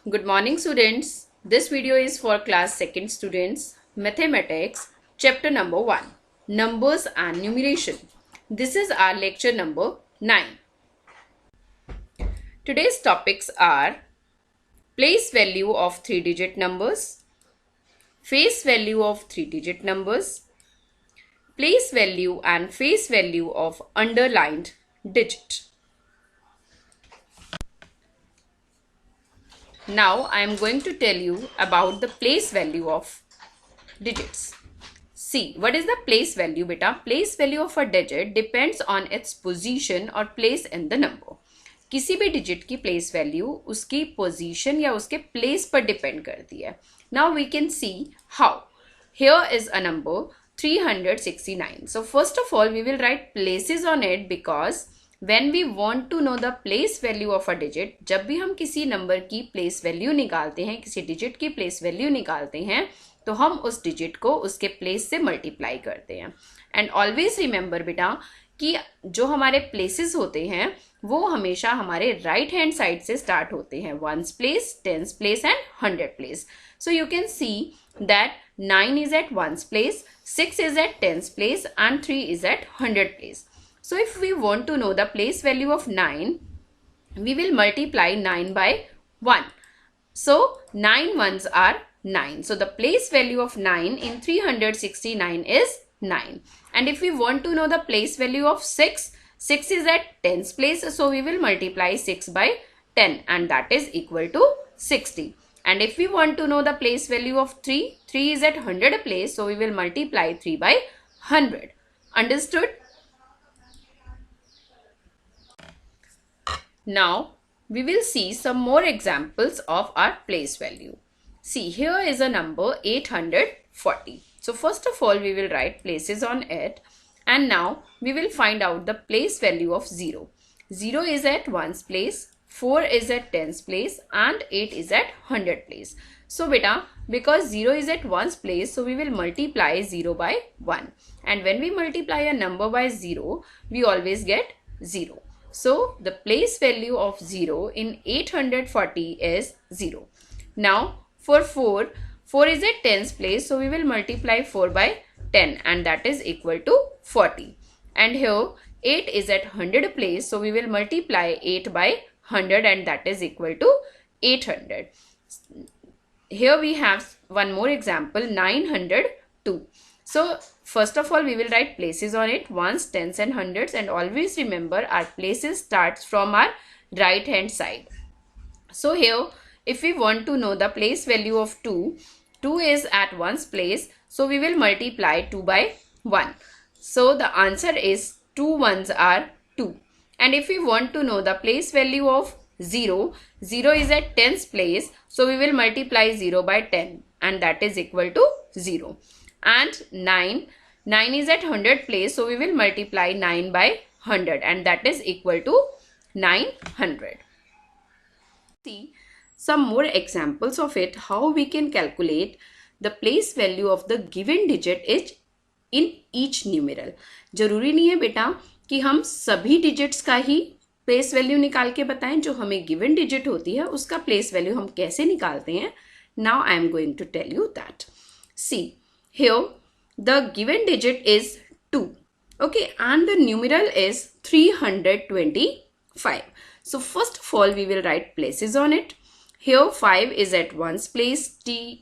Good morning students. This video is for class 2nd students, Mathematics, chapter number 1, Numbers and Numeration. This is our lecture number 9. Today's topics are place value of 3-digit numbers, face value of 3-digit numbers, place value and face value of underlined digit. Now I am going to tell you about the place value of digits. See, what is the place value beta? Place value of a digit depends on its position or place in the number. किसी भी digit की place value उसकी position या उसके place पर depend करती है. Now we can see how. Here is a number 369. So first of all we will write places on it because when we want to know the place value of a digit, जब भी हम किसी number की place value निकालते हैं, किसी digit की place value निकालते हैं, तो हम उस digit को उसके place से multiply करते हैं. And always remember बेटा कि जो हमारे places होते हैं वो हमेशा हमारे right hand side से start होते हैं. 1's place, 10's place and 100 place. So you can see that 9 is at 1's place, 6 is at 10's place and 3 is at 100 place. So if we want to know the place value of 9, we will multiply 9 by 1. So 9 ones are 9. So the place value of 9 in 369 is 9. And if we want to know the place value of 6, 6 is at 10's place. So we will multiply 6 by 10 and that is equal to 60. And if we want to know the place value of 3, 3 is at 100 place. So we will multiply 3 by 100. Understood? Now we will see some more examples of our place value. See, here is a number 840. So first of all we will write places on it and now we will find out the place value of 0. 0 is at 1's place, 4 is at 10's place and 8 is at 100 place. So beta, because 0 is at 1's place, so we will multiply 0 by 1. And when we multiply a number by 0, we always get 0. So the place value of 0 in 840 is 0. Now for 4, 4 is at 10's place, so we will multiply 4 by 10 and that is equal to 40. And here 8 is at 100 place, so we will multiply 8 by 100 and that is equal to 800. Here we have one more example, 902. So first of all we will write places on it, 1's, 10's and 100's, and always remember our places starts from our right hand side. So here if we want to know the place value of 2, 2 is at 1's place, so we will multiply 2 by 1. So the answer is 2 1's are 2. And if we want to know the place value of 0, 0 is at 10's place, so we will multiply 0 by 10 and that is equal to 0. And 9 is at 100 place, so we will multiply 9 by 100 and that is equal to 900. See some more examples of it, how we can calculate the place value of the given digit is in each numeral. जरूरी नहीं है बेटा कि हम सभी digits का ही place value निकाल के बताएं. जो हमें given digit होती है उसका place value हम कैसे निकालते हैं. Now I am going to tell you that. See, here the given digit is 2. Okay, and the numeral is 325. So first of all we will write places on it. Here 5 is at 1's place, 2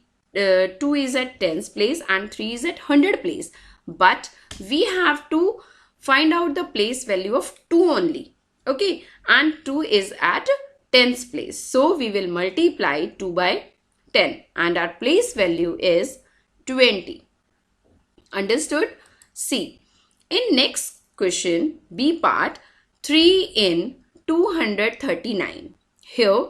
is at 10's place and 3 is at 100 place. But we have to find out the place value of 2 only. Okay, and 2 is at 10's place. So we will multiply 2 by 10 and our place value is 20. Understood? See, in next question, B part, 3 in 239. Here,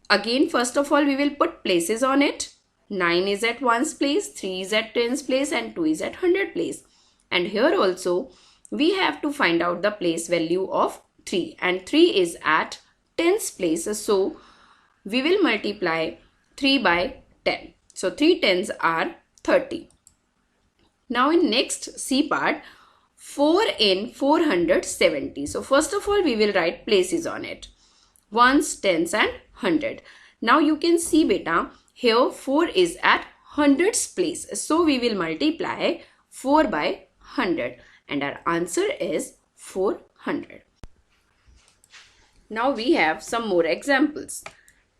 again, first of all, we will put places on it. 9 is at 1's place, 3 is at 10's place and 2 is at 100 place. And here also, we have to find out the place value of 3. And 3 is at 10's place. So, we will multiply 3 by 10. So, 3 10's are 30. Now, in next C part, 4 in 470. So, first of all, we will write places on it. 1's, 10's and 100. Now you can see beta, here 4 is at hundreds place. So we will multiply 4 by 100 and our answer is 400. Now we have some more examples.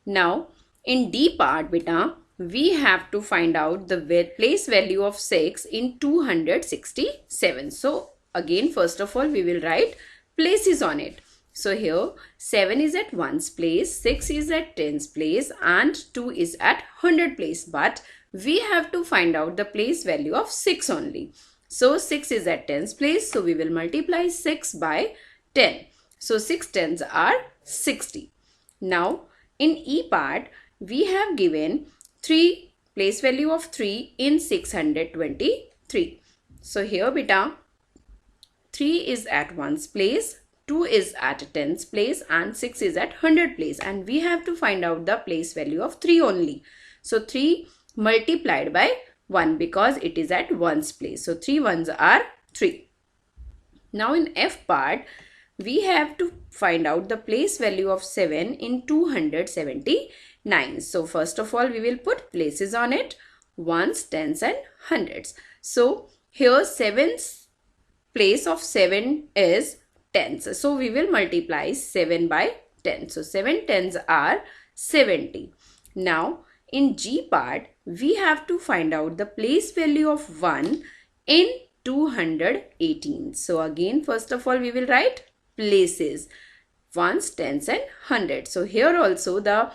Now in D part beta, we have to find out the place value of 6 in 267. So again, first of all, we will write places on it. So here 7 is at 1's place, 6 is at 10's place and 2 is at 100 place. But we have to find out the place value of 6 only. So 6 is at 10's place. So we will multiply 6 by 10. So 6 tens are 60. Now in E part, we have given 3 place value of 3 in 623. So here beta, 3 is at 1's place, 2 is at 10's place and 6 is at 100 place, and we have to find out the place value of 3 only. So 3 multiplied by 1 because it is at 1's place. So 3 ones are 3. Now in F part, we have to find out the place value of 7 in 279. So first of all, we will put places on it, ones, tens and hundreds. So here 7's place of 7 is tens. So we will multiply 7 by 10. So 7 tens are 70. Now in G part, we have to find out the place value of 1 in 218. So again, first of all, we will write places, ones, tens and hundreds. So here also the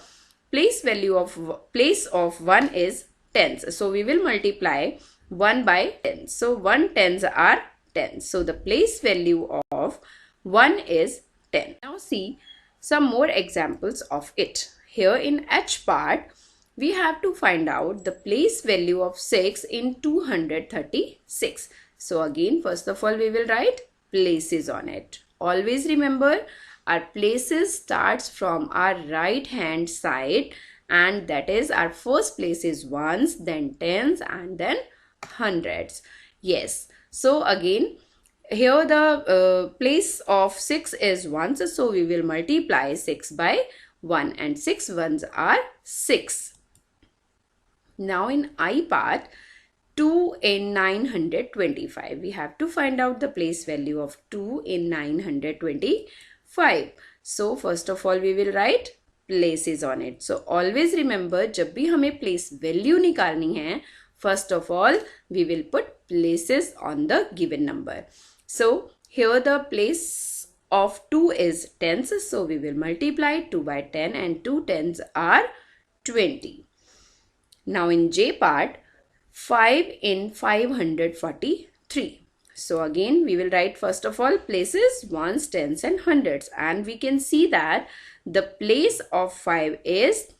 place of 1 is tens. So we will multiply 1 by 10. So 1 tens are 10. So the place value of 1 is 10. Now see some more examples of it. Here in H part, we have to find out the place value of 6 in 236. So again, first of all, we will write places on it. Always remember, our places starts from our right hand side, and that is our first place is ones, then tens and then hundreds. Yes. So again, here the place of 6 is ones. So we will multiply 6 by 1 and 6 ones are 6. Now in I part, 2 in 925. We have to find out the place value of 2 in 925. So first of all, we will write places on it. So always remember, जब भी हमें place value निकालनी है, first of all, we will put places on the given number. So here the place of 2 is tens. So we will multiply 2 by 10 and 2 tens are 20. Now in J part, 5 in 543. So again, we will write first of all places, ones, tens and hundreds. And we can see that the place of 5 is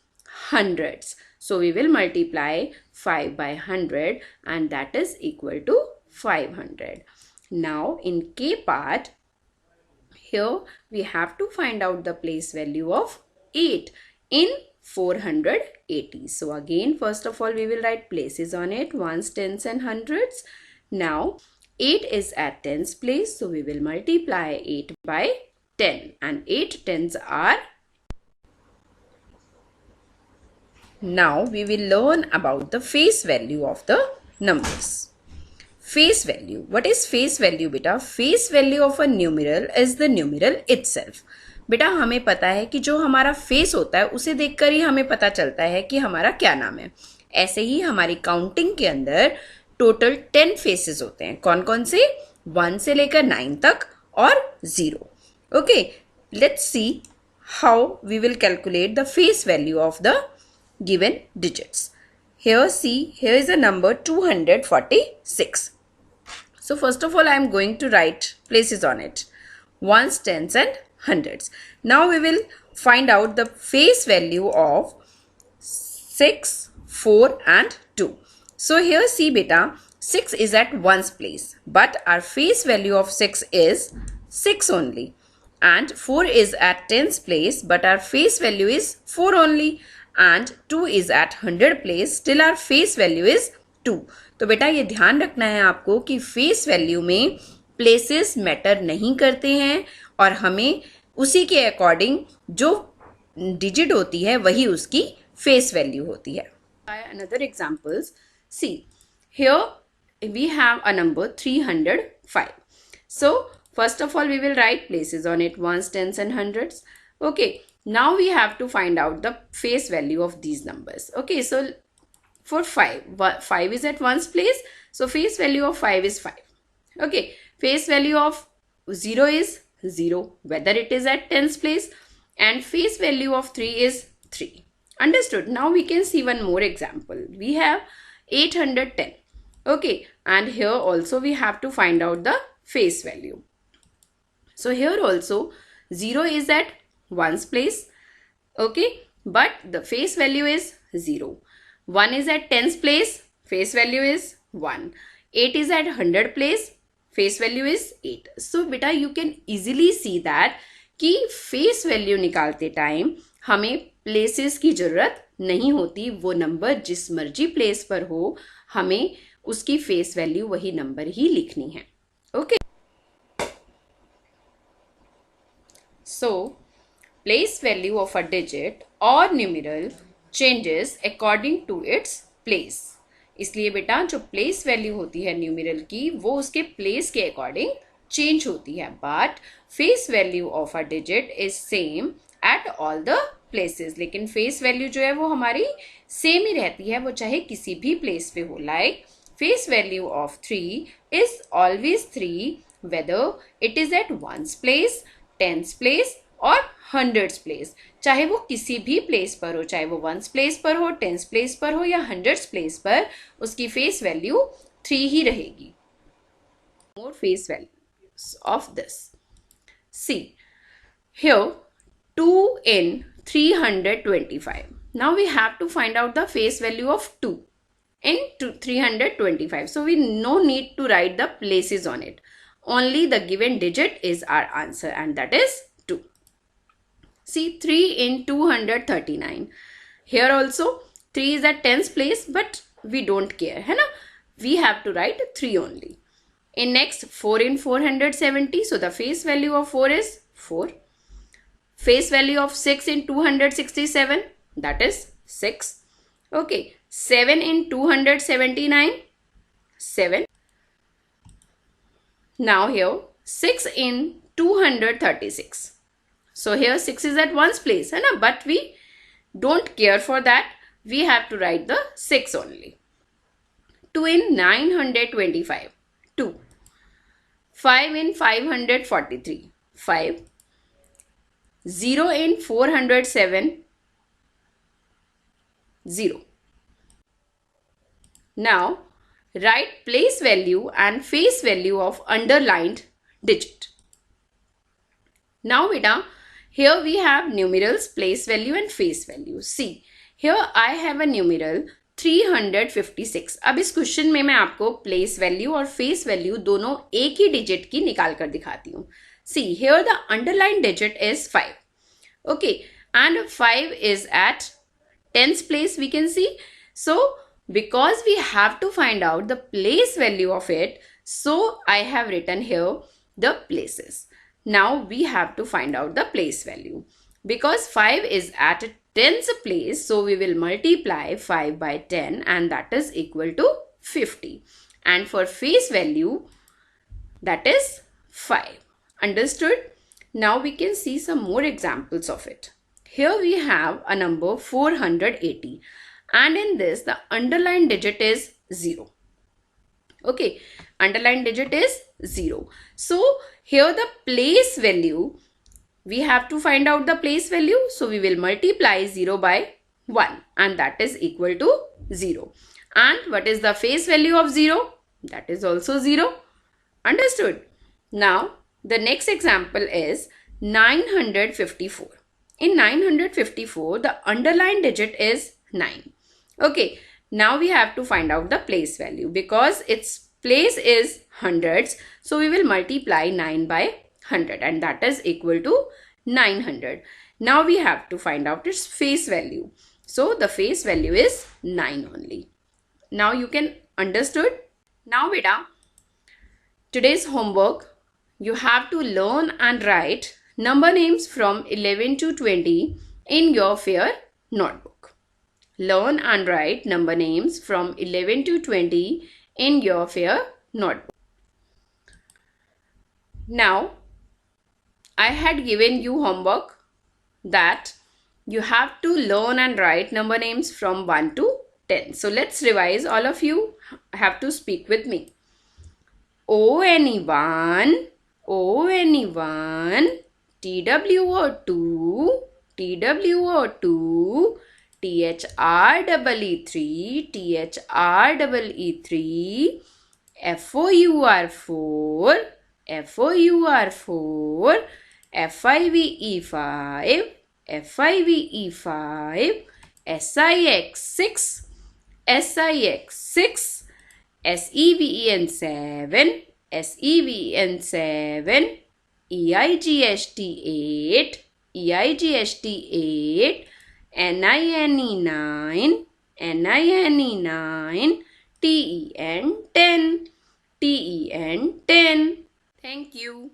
hundreds. So we will multiply 5 by 100 and that is equal to 500. Now in K part, here we have to find out the place value of 8 in 480. So again, first of all, we will write places on it, ones, tens and hundreds. Now 8 is at tens place. So we will multiply 8 by 10 and 8 tens are. Now we will learn about the face value of the numbers. Face value. What is face value beta? Face value of a numeral is the numeral itself. बेटा हमें पता है कि जो हमारा face होता है उसे देखकर ही हमें पता चलता है कि हमारा क्या नाम है. ऐसे ही हमारी काउंटिंग के अंदर टोटल 10 फेसेस होते हैं. कौन कौन से? 1 से लेकर 9 तक और 0. Okay, let's see how we will calculate the face value of the given digits. Here see, here is a number 246. So first of all, I am going to write places on it. Ones, tens and hundreds. Now we will find out the face value of 6, 4 and 2. So here see beta, 6 is at 1's place, but our face value of 6 is 6 only. And 4 is at 10's place, but our face value is 4 only. And 2 is at 100 place, still our face value is 2. तो बेटा ये ध्यान रखना है आपको कि face value में places matter नहीं करते हैं और हमें उसी के अकॉर्डिंग जो डिजिट होती है वही उसकी फेस वैल्यू होती है. Another examples. See, here we have a number 305. So, first of all, we will write places on it, ones, tens and hundreds. Okay, now we have to find out the face value of these numbers. Okay, so for 5 is at ones place. So, face value of 5 is 5. Okay, face value of 0 is 0, whether it is at tens place, and face value of 3 is 3. Understood? Now we can see one more example. We have 810. Okay, and here also we have to find out the face value. So here also 0 is at ones place. Okay, but the face value is 0. 1 is at tens place, face value is 1. 8 is at 100 place, face value is 8. So beta, you can easily see that कि face value निकालते time हमें places की जरूरत नहीं होती. वो number जिस मर्जी प्लेस पर हो, हमें उसकी फेस वैल्यू वही नंबर ही लिखनी है. Okay, so place value of a digit or numeral changes according to its place. इसलिए बेटा जो प्लेस वैल्यू होती है न्यूमेरल की, वो उसके प्लेस के अकॉर्डिंग चेंज होती है. But face value of a digit is same at all the places. लेकिन फेस वैल्यू जो है वो हमारी सेम ही रहती है, वो चाहे किसी भी प्लेस पे हो. Like face value of 3 is always 3 whether it is at ones place, tens place और हंड्रेड्स प्लेस. चाहे वो किसी भी प्लेस पर हो, चाहे वो वंस प्लेस पर हो, टेंस प्लेस पर हो या हंड्रेड्स प्लेस पर, उसकी फेस वैल्यू 3 ही रहेगी. More face values of this. See, here 2 in 325. Now we have to find out the face value of 2 in 325. So we no need to write the places on it. Only the given digit is our answer, and that is 2. See, 3 in 239. Here also 3 is at tens place, but we don't care, है ना? We have to write 3 only. In next 4 in 470, so the face value of 4 is 4. Face value of 6 in 267, that is 6. Okay, 7 in 279, 7. Now here 6 in 236. So here 6 is at ones place, है ना? But we don't care for that. We have to write the 6 only. 2 in 925. 2. 5 in 543. 5. 0 in 407. 0. Now, write place value and face value of underlined digit. Now, beta, here we have numerals, place value and face value. See, here I have a numeral 356. अब इस question में मैं आपको place value और face value दोनों एक ही digit की निकाल कर दिखाती हूँ. See, here the underline digit is 5. Okay, and 5 is at tens place, we can see. So because we have to find out the place value of it, so I have written here the places. Now we have to find out the place value. Because 5 is at tens place, so we will multiply 5 by 10 and that is equal to 50. And for face value, that is 5. Understood? Now we can see some more examples of it. Here we have a number 480 and in this the underlined digit is 0. Okay, underlined digit is 0. So here the place value, we have to find out the place value. So we will multiply 0 by 1 and that is equal to 0. And what is the face value of 0? That is also 0. Understood? Now the next example is 954. In 954, the underlined digit is 9. Okay, now we have to find out the place value. Because its place is hundreds, so we will multiply 9 by 100 and that is equal to 900. Now we have to find out its face value. So the face value is 9 only. Now you can understood. Now beta, today's homework, you have to learn and write number names from 11 to 20 in your fair notebook. Learn and write number names from 11 to 20 in your fair notebook. Now, I had given you homework that you have to learn and write number names from 1 to 10. So let's revise. All of you have to speak with me. O anyone, O anyone, TWO2, TWO2, THREE3, THREE3, FOUR4, FOUR4, FIVE5, FIVE5, SIX6, SIX6, SEVEN7, SEVEN7, EIGST8, EIGST8, NINE9, NINE9, TEN10, TEN10. Thank you.